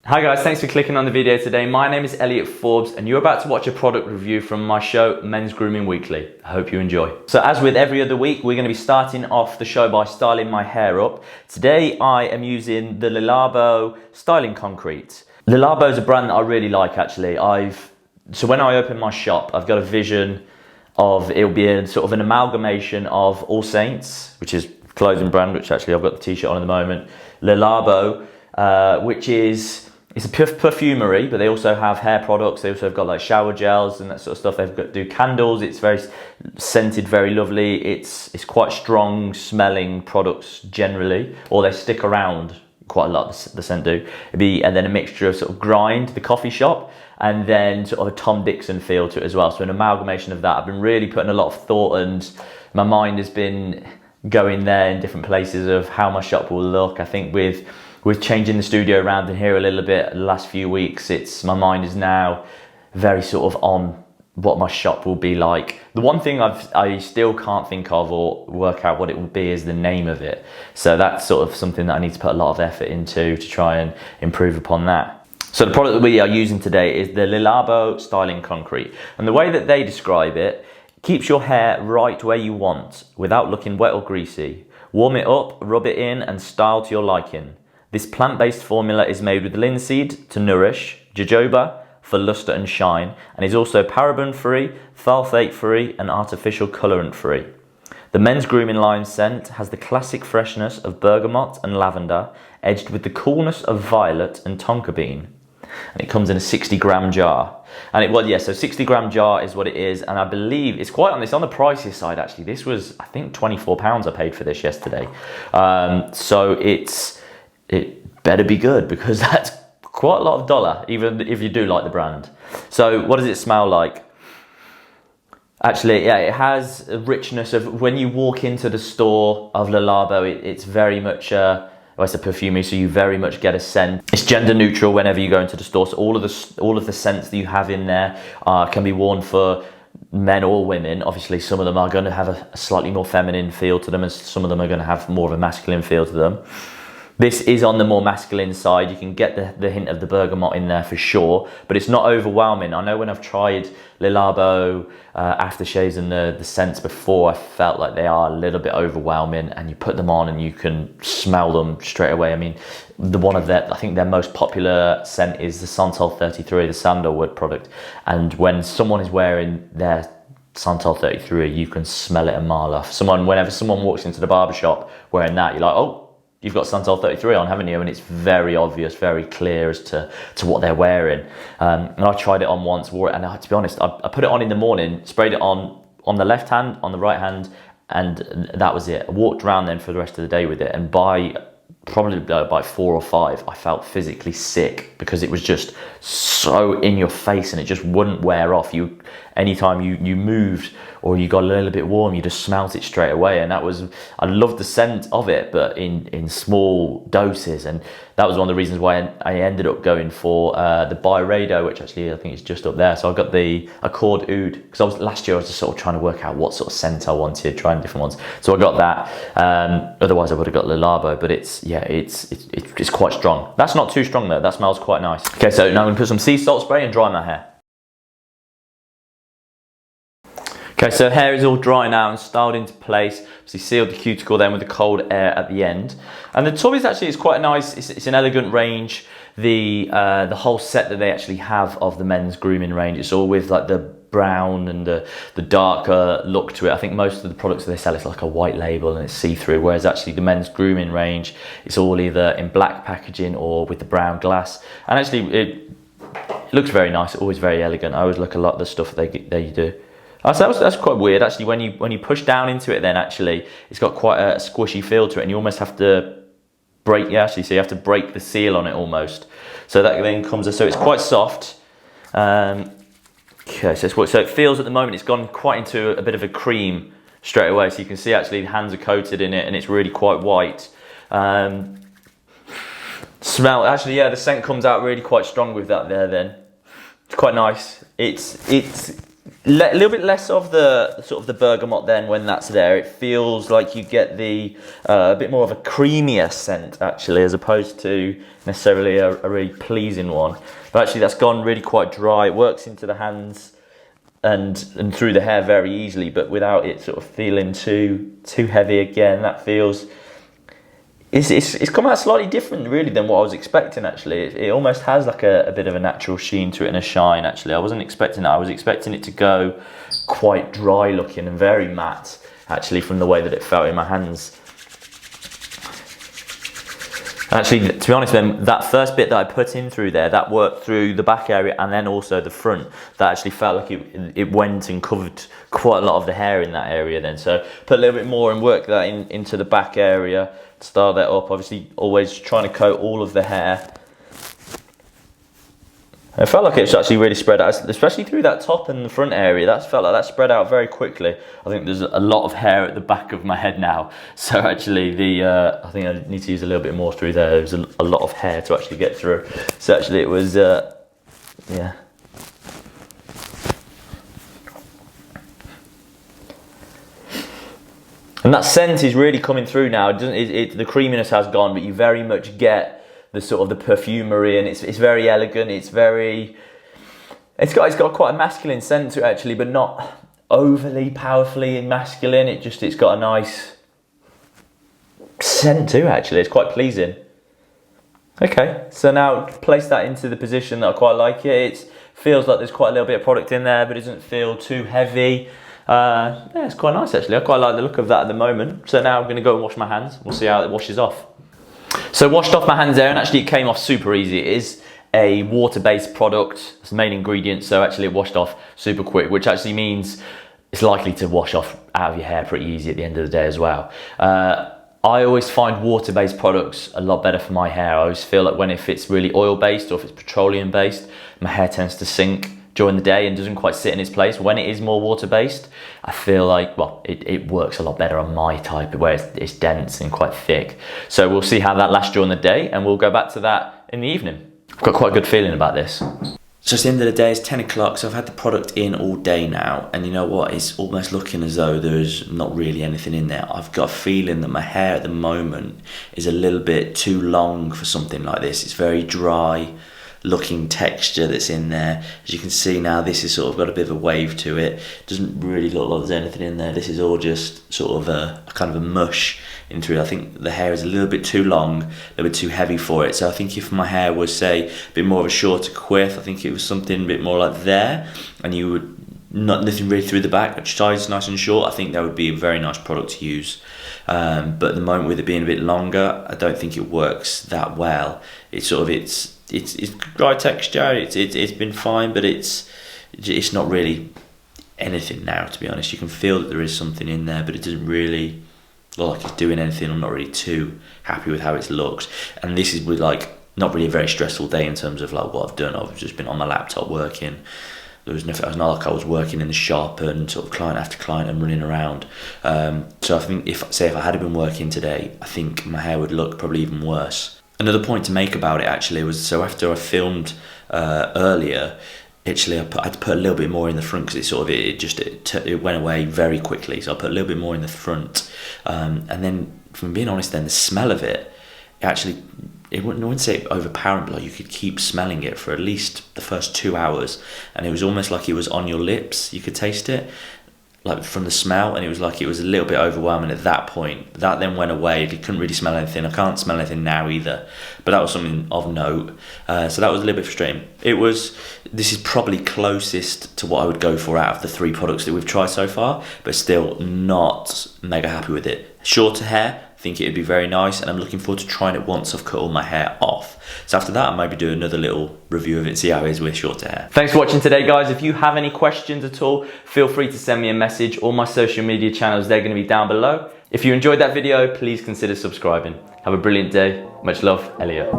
Hi guys, thanks for clicking on the video today. My name is Elliot Forbes and you're about to watch a product review from my show, Men's Grooming Weekly. I hope you enjoy. So as with every other week, we're going to be starting off the show by styling my hair up. Today I am using the Labo styling concrete. Labo is a brand that I really like actually. So when I open my shop, I've got a vision of it'll be a sort of an amalgamation of All Saints, which is a clothing brand, which actually I've got the t-shirt on at the moment. Labo, which is it's a perfumery, but they also have hair products. They also have got like shower gels and that sort of stuff. They've got do candles. It's very scented, very lovely. It's quite strong smelling products generally, or they stick around quite a lot. The scent do. And then a mixture of sort of grind, the coffee shop, and then sort of a Tom Dixon feel to it as well. So an amalgamation of that. I've been really putting a lot of thought, and my mind has been going there in different places of how my shop will look. I think with changing the studio around in here a little bit the last few weeks, my mind is now very sort of on what my shop will be like. The one thing I still can't think of or work out what it will be is the name of it. So that's sort of something that I need to put a lot of effort into to try and improve upon that. So the product that we are using today is the Labo Styling Concrete. And the way that they describe it, keeps your hair right where you want without looking wet or greasy. Warm it up, rub it in and style to your liking. This plant-based formula is made with linseed to nourish, jojoba for luster and shine, and is also paraben-free, phthalate-free and artificial colorant-free. The men's grooming line scent has the classic freshness of bergamot and lavender, edged with the coolness of violet and tonka bean. And it comes in a 60-gram jar. And so 60-gram jar is what it is, and I believe it's on the pricier side actually. This was, I think, £24 I paid for this yesterday. So it better be good, because that's quite a lot of dollar, even if you do like the brand. So what does it smell like? Actually, yeah, it has a richness of, when you walk into the store of Labo, it's very much it's a perfume, so you very much get a scent. It's gender neutral whenever you go into the store, so all of the scents that you have in there can be worn for men or women. Obviously some of them are going to have a slightly more feminine feel to them, and some of them are going to have more of a masculine feel to them. This is on the more masculine side. You can get the hint of the bergamot in there for sure, but it's not overwhelming. I know when I've tried Labo aftershaves and the scents before, I felt like they are a little bit overwhelming, and you put them on and you can smell them straight away. I mean, I think their most popular scent is the Santal 33, the sandalwood product. And when someone is wearing their Santal 33, you can smell it a mile off. Whenever someone walks into the barbershop wearing that, you're like, oh, you've got Santal 33 on, haven't you? And it's very obvious, very clear as to what they're wearing. And I tried it on once, wore it, and to be honest, I put it on in the morning, sprayed it on the left hand, on the right hand, and that was it. I walked around then for the rest of the day with it, and probably by 4 or 5, I felt physically sick, because it was just so in your face and it just wouldn't wear off. Anytime you moved or you got a little bit warm, you just smelt it straight away. And I loved the scent of it, but in small doses. And that was one of the reasons why I ended up going for the Byredo, which actually I think is just up there. So I got the Accord Oud, because last year I was just sort of trying to work out what sort of scent I wanted, trying different ones. So I got that. Otherwise I would have got the Labo, but it's quite strong. That's not too strong though. That smells quite nice. Okay, so now I'm gonna put some sea salt spray and dry my hair. Okay, so hair is all dry now and styled into place. So you sealed the cuticle then with the cold air at the end. And the tub is quite nice. It's an elegant range. The whole set that they actually have of the men's grooming range, it's all with like the brown and the darker look to it. I think most of the products that they sell is like a white label and it's see-through, whereas actually the men's grooming range, it's all either in black packaging or with the brown glass. And actually it looks very nice, always very elegant. I always look a lot at the stuff they do. So that's quite weird actually. When you push down into it, then actually it's got quite a squishy feel to it, and you almost have to break. So you have to break the seal on it almost. So that then so it's quite soft. Okay, so it feels at the moment it's gone quite into a bit of a cream straight away. So you can see actually the hands are coated in it, and it's really quite white. Smell actually, yeah, the scent comes out really quite strong with that there. Then it's quite nice. A little bit less of the sort of the bergamot then when that's there. It feels like you get the a bit more of a creamier scent actually, as opposed to necessarily a really pleasing one. But actually that's gone really quite dry. It works into the hands and through the hair very easily, but without it sort of feeling too heavy again. That feels, it's come out slightly different really than what I was expecting actually. It almost has like a bit of a natural sheen to it and a shine actually. I wasn't expecting that. I was expecting it to go quite dry looking and very matte actually from the way that it felt in my hands. Actually, to be honest then, that first bit that I put in through there, that worked through the back area and then also the front. That actually felt like it went and covered quite a lot of the hair in that area then. So put a little bit more and work that into the back area, style that up. Obviously always trying to coat all of the hair. It felt like it's actually really spread out, especially through that top and the front area. That felt like that spread out very quickly. I think there's a lot of hair at the back of my head now. So actually I think I need to use a little bit more through there. There's a lot of hair to actually get through. So actually it was, yeah. And that scent is really coming through now. The creaminess has gone, but you very much get the sort of the perfumery, and it's very elegant. It's got quite a masculine scent to it actually, but not overly powerfully masculine. It's got a nice scent too actually. It's quite pleasing. Okay, so now place that into the position that I quite like it. It feels like there's quite a little bit of product in there, but it doesn't feel too heavy. Yeah, it's quite nice actually. I quite like the look of that at the moment. So now I'm going to go and wash my hands. We'll see how it washes off. So washed off my hands there, and actually it came off super easy. It is a water-based product. It's the main ingredient, so actually it washed off super quick, which actually means it's likely to wash off out of your hair pretty easy at the end of the day as well. I always find water-based products a lot better for my hair. I always feel like if it's really oil-based or if it's petroleum-based, my hair tends to sink during the day and doesn't quite sit in its place. When it is more water-based, I feel like, well, it works a lot better on my type, where it's dense and quite thick. So we'll see how that lasts during the day, and we'll go back to that in the evening. I've got quite a good feeling about this. So it's the end of the day, it's 10 o'clock, so I've had the product in all day now, and you know what, it's almost looking as though there's not really anything in there. I've got a feeling that my hair at the moment is a little bit too long for something like this. It's very dry looking texture that's in there. As you can see now, this has sort of got a bit of a wave to it. Doesn't really look like there's anything in there. This is all just sort of a kind of a mush into it. I think the hair is a little bit too long, a little bit too heavy for it. So I think if my hair was, say, a bit more of a shorter quiff, I think it was something a bit more like there, and you would nothing really through the back, which size nice and short, I think that would be a very nice product to use. But at the moment, with it being a bit longer, I don't think it works that well. It's dry texture. It's been fine, but it's not really anything now, to be honest. You can feel that there is something in there, but it doesn't really look like it's doing anything. I'm not really too happy with how it's looked. And this is with not really a very stressful day in terms of what I've done. I've just been on my laptop working. There was nothing. It was not like I was working in the shop and sort of client after client and running around. So I think if I had been working today, I think my hair would look probably even worse. Another point to make about it actually was, so after I filmed earlier, actually I had to put a little bit more in the front because it went away very quickly. So I put a little bit more in the front, and then, from being honest, then the smell of it, actually, I wouldn't say overpowering, but you could keep smelling it for at least the first 2 hours, and it was almost like it was on your lips. You could taste it, from the smell, and it was like it was a little bit overwhelming at that point. That then went away. You couldn't really smell anything. I can't smell anything now either, but that was something of note. So that was a little bit frustrating. This is probably closest to what I would go for out of the 3 products that we've tried so far, but still not mega happy with it. Shorter hair, I think it'd be very nice, and I'm looking forward to trying it once I've cut all my hair off. So after that, I might do another little review of it, see how it is with shorter hair. Thanks for watching today, guys. If you have any questions at all, feel free to send me a message. All my social media channels, they're going to be down below. If you enjoyed that video, please consider subscribing. Have a brilliant day. Much love, Elliot.